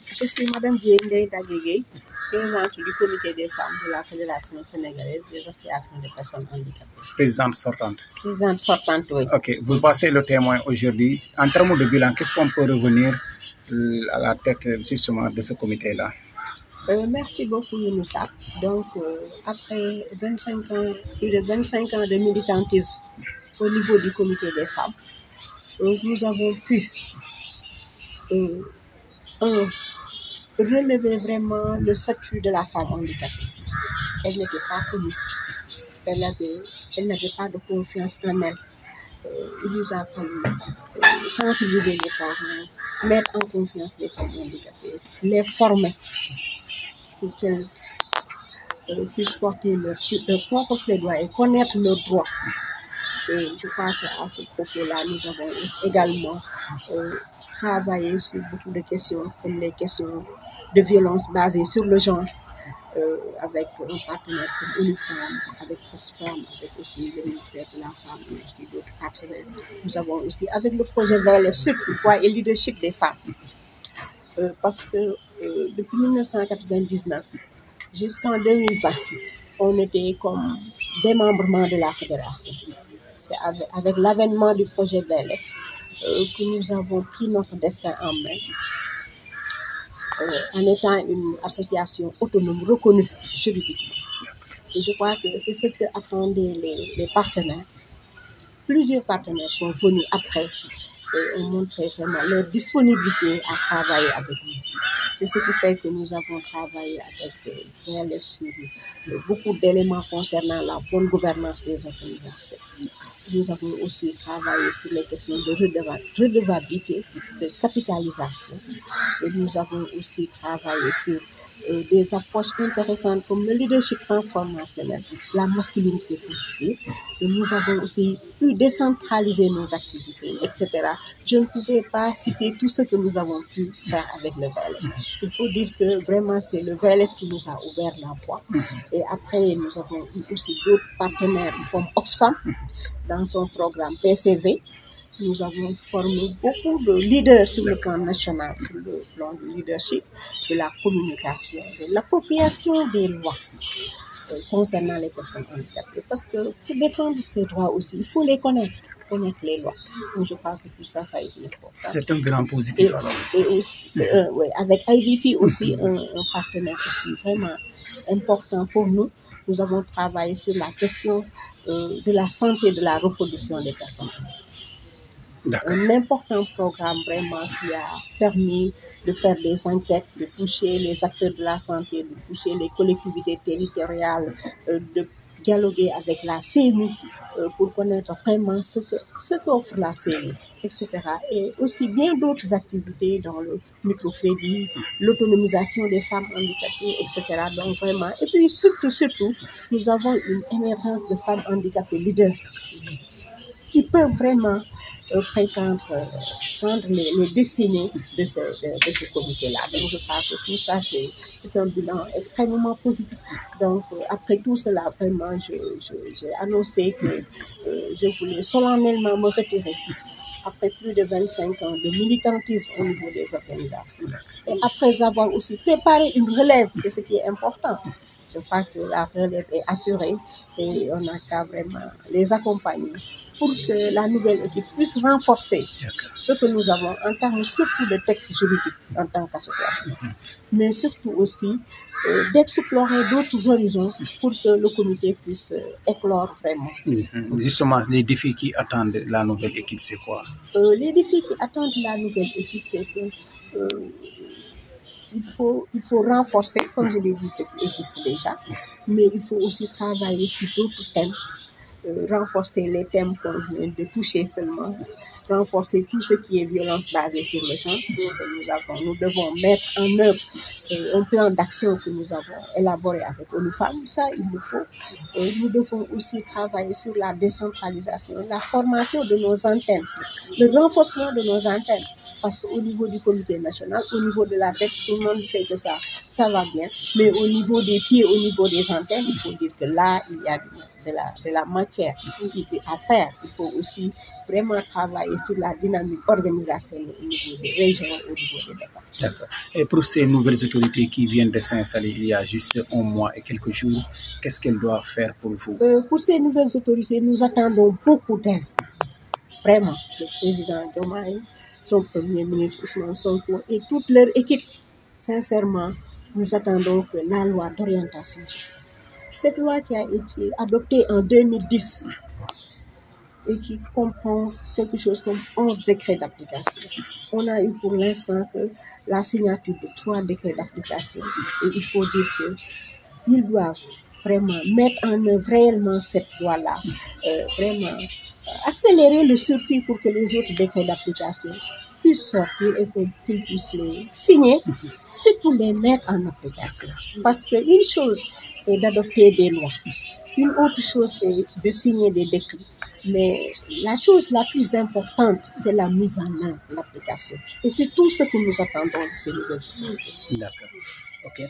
Je suis Madame Diendé Dagégé, présidente du comité des femmes de la Fédération sénégalaise des associations de personnes handicapées. Présidente sortante. Présidente sortante, oui. Ok, vous passez le témoin aujourd'hui. En termes de bilan, qu'est-ce qu'on peut revenir à la tête justement de ce comité-là? Merci beaucoup, Younoussa. Donc, après 25 ans, plus de 25 ans de militantisme au niveau du comité des femmes, nous avons pu relever vraiment le statut de la femme handicapée. Elle n'était pas connue. Elle n'avait pas de confiance en elle. Il nous a fallu sensibiliser les parents, mettre en confiance les femmes handicapées, les former pour qu'elles puissent porter leur propre plaidoyer et connaître leurs droits. Et je crois qu'à ce propos-là, nous avons également travaillé sur beaucoup de questions, comme les questions de violence basées sur le genre, avec un partenaire comme Unifem, avec Oxfam, avec aussi le ministère de la Femme et aussi d'autres partenaires. Nous avons aussi, avec le projet VLF, surtout, voix et leadership des femmes. Parce que depuis 1999 jusqu'en 2020, on était comme démembrement de la fédération. C'est avec l'avènement du projet VLF que nous avons pris notre destin en main. En étant une association autonome reconnue juridiquement. Et je crois que c'est ce que attendaient les partenaires. Plusieurs partenaires sont venus après et ont montré vraiment leur disponibilité à travailler avec nous. C'est ce qui fait que nous avons travaillé avec VLF sur beaucoup d'éléments concernant la bonne gouvernance des organisations. Nous avons aussi travaillé sur les questions de redevabilité, de capitalisation. Et nous avons aussi travaillé sur des approches intéressantes comme le leadership transformationnel, la masculinité positive. Et nous avons aussi pu décentraliser nos activités, etc. Je ne pouvais pas citer tout ce que nous avons pu faire avec le VLF. Il faut dire que vraiment c'est le VLF qui nous a ouvert la voie. Et après, nous avons eu aussi d'autres partenaires comme Oxfam dans son programme PCV. Nous avons formé beaucoup de leaders sur le plan national, sur le plan du leadership, de la communication, de l'appropriation des lois concernant les personnes handicapées. Parce que pour défendre ces droits aussi, il faut les connaître les lois. Donc je crois que tout ça, ça a été important. C'est un grand positif alors. Et aussi, avec IVP aussi, un partenaire aussi vraiment important pour nous. Nous avons travaillé sur la question de la santé et de la reproduction des personnes. Un important programme vraiment qui a permis de faire des enquêtes, de toucher les acteurs de la santé, de toucher les collectivités territoriales, de dialoguer avec la CMU pour connaître vraiment ce qu'offre la CMU, etc. Et aussi bien d'autres activités dans le microcrédit, l'autonomisation des femmes handicapées, etc. Donc vraiment, et puis surtout, nous avons une émergence de femmes handicapées leaders qui peuvent vraiment prendre les destinées de ce comité-là. Donc je crois que tout ça, c'est un bilan extrêmement positif. Donc après tout cela, vraiment, j'ai annoncé que je voulais solennellement me retirer après plus de 25 ans de militantisme au niveau des organisations. Et après avoir aussi préparé une relève, c'est ce qui est important. Je crois que la relève est assurée et on n'a qu'à vraiment les accompagner pour que la nouvelle équipe puisse renforcer ce que nous avons en termes surtout de textes juridiques en tant qu'association, mais surtout aussi d'explorer d'autres horizons pour que le comité puisse éclore vraiment. Justement, les défis qui attendent la nouvelle équipe, c'est quoi? Les défis qui attendent la nouvelle équipe, c'est que il faut renforcer, comme je l'ai dit, ce qui existe déjà, mais il faut aussi travailler sur d'autres thèmes, renforcer les thèmes qu'on vient de toucher seulement, renforcer tout ce qui est violence basée sur le genre, puisque nous devons mettre en œuvre un plan d'action que nous avons élaboré avec Unifem, ça il le faut. Nous devons aussi travailler sur la décentralisation, la formation de nos antennes, le renforcement de nos antennes. parce qu'au niveau du comité national, au niveau de la tête, tout le monde sait que ça va bien. Mais au niveau des pieds, au niveau des antennes, il faut dire que là, il y a de la matière à faire. Il faut aussi vraiment travailler sur la dynamique organisationnelle au niveau des régions, au niveau des départements. D'accord. Et pour ces nouvelles autorités qui viennent de s'installer il y a juste un mois et quelques jours, qu'est-ce qu'elles doivent faire pour vous? Pour ces nouvelles autorités, nous attendons beaucoup d'elles. Vraiment, le président Diomaye, son premier ministre Ousmane Sonko et toute leur équipe, sincèrement, nous attendons que la loi d'orientation sociale, cette loi qui a été adoptée en 2010 et qui comprend quelque chose comme 11 décrets d'application. On a eu pour l'instant que la signature de 3 décrets d'application et il faut dire qu'ils doivent vraiment mettre en œuvre réellement cette loi-là, vraiment accélérer le circuit pour que les autres décrets d'application puissent sortir et qu'ils puissent les signer, surtout les mettre en application. Parce qu'une chose est d'adopter des lois, une autre chose est de signer des décrets. Mais la chose la plus importante, c'est la mise en œuvre, l'application. Et c'est tout ce que nous attendons de ces nouvelles autorités. D'accord. OK.